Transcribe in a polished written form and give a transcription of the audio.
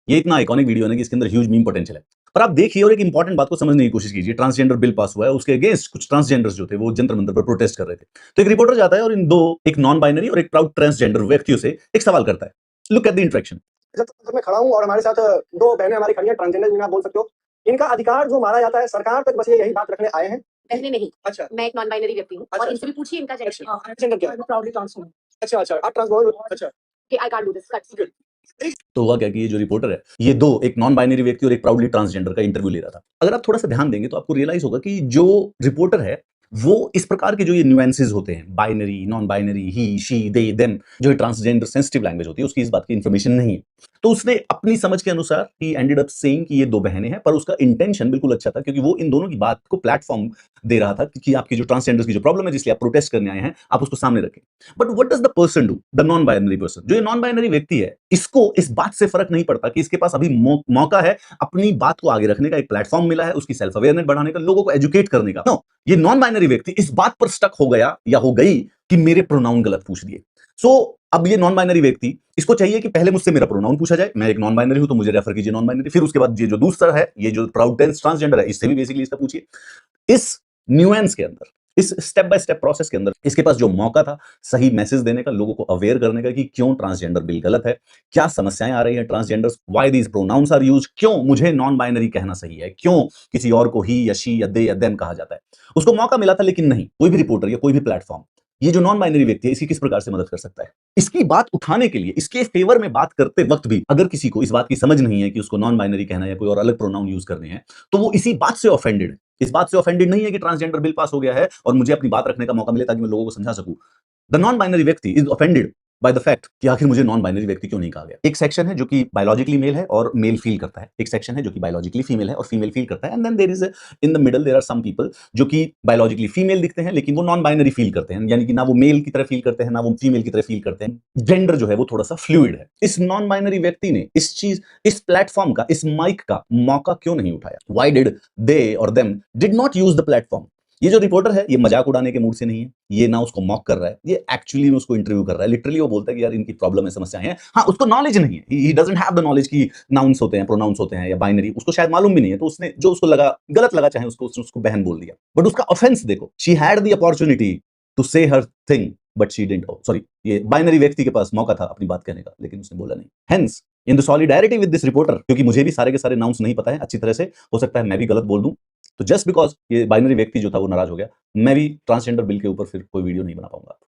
ये इतना iconic video है ना कि इसके अंदर ह्यूज मीम पोटेंशियल है। पर आप देखिए और एक इंपॉर्टेंट बात को समझने की कोशिश कीजिए। ट्रांसजेंडर बिल पास हुआ है, उसके अगेंस्ट कुछ ट्रांसजेंडर्स जो थे वो जंतर मंतर पर प्रोटेस्ट कर रहे थे। तो एक रिपोर्टर जाता है और इन दो, एक नॉन बाइनरी और एक प्राउड ट्रांसजेंडर व्यक्तियों से एक सवाल करता है। Look at the interaction. जब मैं खड़ा हूँ और हमारे साथ दो बहनें हमारी खड़ी हैं, ट्रांसजेंडर जिन्हें आप बोल सकते हो। इनका अधिकार जो मारा जाता है, सरकार तक बस ये यही बात रखने आए हैं। बहनें नहीं। अच्छा। मैं एक नॉन बाइनरी व्यक्ति हूँ और इनसे भी पूछिए इनका जेंडर क्या है? प्राउडली ट्रांस हूँ। अच्छा, आप ट्रांस बोल रहे हो? अच्छा। कि I can't do this cut. तो हुआ क्या कि ये जो रिपोर्टर है, ये दो, एक नॉन बाइनरी व्यक्ति और एक प्राउडली ट्रांसजेंडर का इंटरव्यू ले रहा था। अगर आप थोड़ा सा ध्यान देंगे तो आपको रियलाइज होगा कि जो रिपोर्टर है वो इस प्रकार के जो ये न्यूएंसेस होते हैं, binary, non binary, he, she, they, them, जो ट्रांसजेंडर सेंसिटिव लैंग्वेज होती है, उसकी इस बात की इंफॉर्मेशन नहीं है। तो उसने अपनी समझ के अनुसार ही एंडेड अप सेइंग कि ये दो बहनें हैं, पर उसका इंटेंशन बिल्कुल अच्छा था क्योंकि वो इन दोनों की बात को प्लेटफॉर्म दे रहा था कि आपकी जो ट्रांसजेंडर्स की जो प्रॉब्लम है जिसलिए आप प्रोटेस्ट करने आए हैं, आप उसको सामने रखें। But what does the person do, the non binary person, जो ये नॉन बाइनरी व्यक्ति है, इसको इस बात से फर्क नहीं पड़ता कि इसके पास अभी मौका है अपनी बात को आगे रखने का, एक प्लेटफॉर्म मिला है उसकी सेल्फ अवेयरनेस बढ़ाने का, लोगों को एजुकेट करने का। नो, ये नॉन बाइनरी व्यक्ति इस बात पर स्टक हो गया या हो गई कि मेरे प्रोनाउन गलत पूछ दिए। अब ये नॉन बाइनरी व्यक्ति, इसको चाहिए कि पहले मुझसे मेरा प्रोनाउन पूछा जाए, मैं एक नॉन बाइनरी हूं तो मुझे रेफर कीजिए नॉन बाइनरी, फिर उसके बाद ये जो दूसरा है, ये जो प्राउड ट्रांसजेंडर है, इससे भी बेसिकली इसका पूछिए। इस न्यूएंस के अंदर, इस स्टेप बाय स्टेप प्रोसेस के अंदर इसके पास जो मौका था सही मैसेज देने का, लोगों को अवेयर करने का कि क्यों ट्रांसजेंडर बिल गलत है, क्या समस्याएं आ रही हैं transgenders, why these pronouns are used, क्यों मुझे नॉन बाइनरी कहना सही है, क्यों किसी और को ही या शी या दे या देम कहा जाता है। उसको मौका मिला था, लेकिन नहीं, कोई भी रिपोर्टर या कोई भी प्लेटफॉर्म ये जो नॉन बाइनरी व्यक्ति है इसकी किस प्रकार से मदद कर सकता है, इसकी बात उठाने के लिए, इसके फेवर में बात करते वक्त भी अगर किसी को इस बात की समझ नहीं है कि उसको नॉन बाइनरी कहना है या कोई और अलग प्रोनाउन यूज करने हैं, तो वो इसी बात से ऑफेंडेड है। इस बात से ऑफेंडेड नहीं है कि ट्रांसजेंडर बिल पास हो गया है और मुझे अपनी बात रखने का मौका मिले ताकि मैं लोगों को समझा सकूं। द नॉन बाइनरी व्यक्ति is offended by the fact कि आखिर मुझे नॉन बाइनरी व्यक्ति क्यों नहीं कहा गया। एक सेक्शन है जो कि बायोलॉजिकली मेल है और मेल फील करता है, एक सेक्शन है जो कि बायोलॉजिकली फीमेल है और फीमेल फील करता है, and then there is in the middle there are some people जो कि बायोलॉजिकली फीमेल दिखते हैं लेकिन वो नॉन बाइनरी फील करते हैं, यानी कि ना वो मेल की तरह फील करते हैं ना वो फीमेल की तरह फील करते हैं। जेंडर जो है वो थोड़ा सा फ्लूइड है। इस नॉन बाइनरी व्यक्ति ने इस प्लेटफॉर्म का, इस माइक का मौका क्यों नहीं उठाया? व्हाई डिड दे और them did not use the platform? ये जो रिपोर्टर है ये मजाक उड़ाने के मूड से नहीं है, ये ना उसको मॉक कर रहा है, ये एक्चुअली में उसको इंटरव्यू कर रहा है। लिटरली वो बोलता है कि यार इनकी प्रॉब्लम है, समस्याएं हैं। हाँ, उसको नॉलेज नहीं है, he doesn't have the knowledge कि नाउन्स होते हैं, प्रोनाउंस होते हैं या बाइनरी, उसको शायद मालूम भी नहीं है। तो उसने जो उसको लगा गलत लगा, चाहे उसको बहन बोल दिया, बट उसका ऑफेंस देखो, she had the opportunity to say her thing but she didn't. Sorry, ये बाइनरी व्यक्ति के पास मौका था अपनी बात कहने का लेकिन उसने बोला नहीं। Hence in the solidarity with this reporter, क्योंकि मुझे भी सारे के सारे नाउन्स नहीं पता है अच्छी तरह से, हो सकता है मैं भी गलत बोल दूं, तो जस्ट बिकॉज ये बाइनरी व्यक्ति जो था वो नाराज हो गया, मैं भी ट्रांसजेंडर बिल के ऊपर फिर कोई वीडियो नहीं बना पाऊंगा।